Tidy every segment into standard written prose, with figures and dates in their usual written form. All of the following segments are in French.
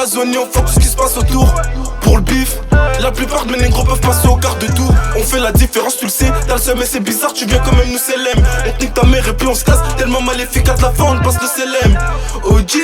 la zone et on fuck tout ce qui se passe autour. Pour le bif, la plupart de mes négros peuvent passer au quart de tour. On fait la différence, tu le sais, t'as le seum et c'est bizarre, tu viens quand même nous célèmes. On te nique ta mère et puis on se casse, tellement maléfique à la fin on passe le célèbre. OG,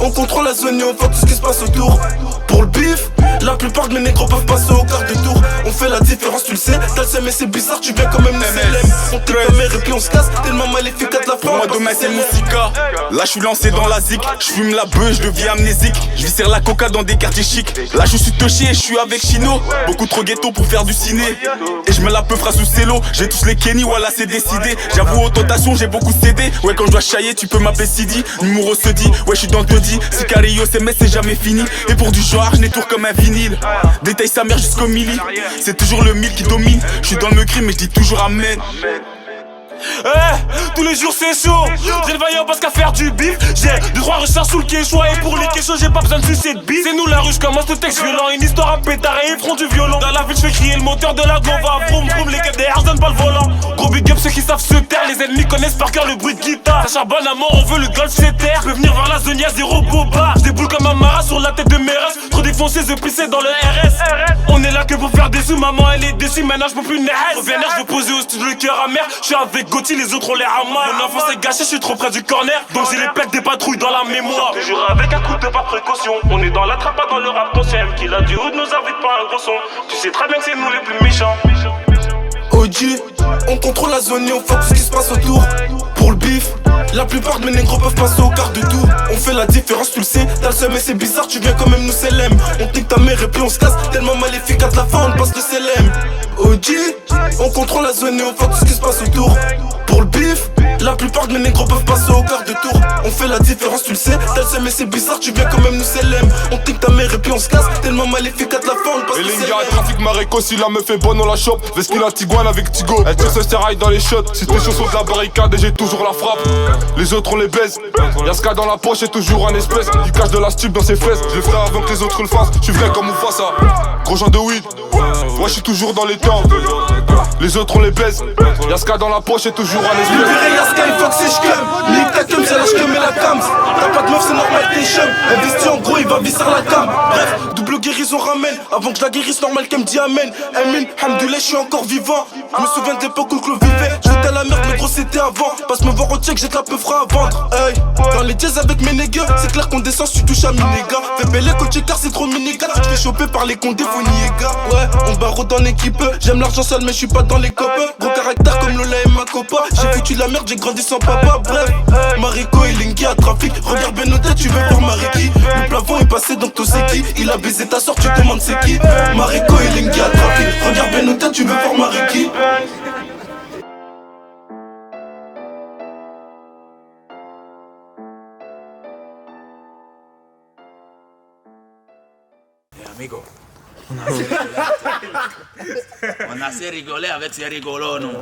on contrôle la zone et on fuck tout ce qui se passe autour. Pour le bif, la plupart de mes négros peuvent passer au quart de tour. On fait la différence, tu le sais, t'as le seum et c'est bizarre, tu viens quand même nous célèmes. On te nique ta mère et puis on se casse, tellement maléfique à la fin. Pour moi demain c'est Moussika. Là je suis lancé dans la zik. Je fume la beuh, je deviens amnésique. Je viscère la coca dans des quartiers chics. Là je suis touché et je suis avec Chino. Beaucoup trop ghetto pour faire du ciné. Et je me la peufra sous cello. J'ai tous les Kenny, voilà c'est décidé. J'avoue aux tentations, j'ai beaucoup cédé. Ouais quand je dois chailler, tu peux m'appeler Sidi. Numéro se dit, ouais je suis dans le taudis. Sicario c'est mais c'est jamais fini. Et pour du genre, je n'étourne comme un vinyle. Détaille sa mère jusqu'au milli. C'est toujours le mille qui domine. Je suis dans le crime mais je dis toujours amen. Tous les jours c'est chaud. J'ai le vaillant parce qu'à faire du bif. J'ai 2-3 recherches sous le quechua. Et pour les quechos j'ai pas besoin de sucer de bif. C'est nous la rue, j'commence le texte violent. Une histoire à pétard et ils feront du violon. Dans la ville j'fais crier le moteur de la gova. Vroom vroom, les gars derrière j'donne pas le volant. Gros big up ceux qui savent se taire. Les ennemis connaissent par cœur le bruit de guitare. Ça charbonne à mort, on veut le golf c'est terre. Je peux venir vers la zone, y'a zéro boba. J'déboule comme un marat sur la tête de mes restes. Trop défoncé, je pissais dans le RS. On est là que pour faire des sous, maman elle est déçue. Maintenant j'peux plus naître. Reviens je veux poser au studio le cœur amer. J'suis avec Gauthier, les autres ont l'air à mal. Mon enfance est gâchée, je suis trop près du corner. Donc j'ai les plaques des patrouilles dans la mémoire. Toujours avec un coup de pas précaution. On est dans la trappe, pas dans le rap conscient. Qui l'a du haut nous invite pas un gros son. Tu sais très bien que c'est nous les plus méchants. OG, on contrôle la zone et on fuck tout ce qui se passe autour. Pour le bif, la plupart de mes négros peuvent passer au quart de tour. On fait la différence, tu le sais, t'as le seum et c'est bizarre, tu viens quand même nous célèmes. On te nique ta mère et puis on se casse, tellement maléfique à la fin on passe le célèbre. OG, on contrôle la zone et on fuck tout ce qui se passe autour. Pour le bif, la plupart de mes négros peuvent passer au quart de tour. On fait la différence, tu le sais, t'as le seum et c'est bizarre, tu viens quand même nous célèmes. On te nique ta mère et puis on se casse, tellement maléfique à la fin on passe le célèbre. Et les gars, trafic Maréco, si la meuf est bonne on la chope. Vesquille la Tiguan avec Tigo. Elle tire ce serail dans les shots. Si t'es chaud sur de la barricade et j'ai toujours la frappe. Les autres on les baise. Y'a ce cas dans la poche et toujours un espèce. Il cache de la stup dans ses fesses. Je le ferai avant que les autres le fassent. J'suis vrai comme Mufasa. Gros genre de weed. Ouais j'suis toujours dans les temps. Les autres on les baise. Y'a ce cas dans la poche et toujours un espèce. Libéré Yaska, il faut que c'est j'cum. Nique ta cum, c'est la j'cum et la cams. T'as pas de meuf, c'est normal, t'es chum. Investi en gros, il va visser la cam. Bref, double guérison ramène. Avant que je la guérisse, normal qu'elle me dit amen. Amen, hamdoulah, je suis encore vivant. Je me souviens de l'époque où le clos vivait. J'étais à la merde, mais gros c'était avant. Passe me voir au check, j'ai de la peu frais à vendre. Hey, dans les jazz avec mes nègres, c'est clair qu'on descend, tu touches à mes nègres. Fais belle coach car c'est trop miniga. Tu te fais choper par les condés, faut nier gars. Ouais, on barreau dans l'équipe. J'aime l'argent sale, mais je suis pas dans les copains. Gros caractère comme Lola et ma copa. J'ai foutu la merde, j'ai grandi sans papa. Bref, Mariko et Linky à trafic. Regarde bien nos têtes, tu veux voir Mariki. Le plafond est passé donc tu sais qui. Il a baisé ta soeur, tu te demandes c'est qui. Mariko et Linky à trafic. Regarde bien nos têtes, tu veux voir Mariki. Amigo, on a assez rigolé avec ces rigolos, non?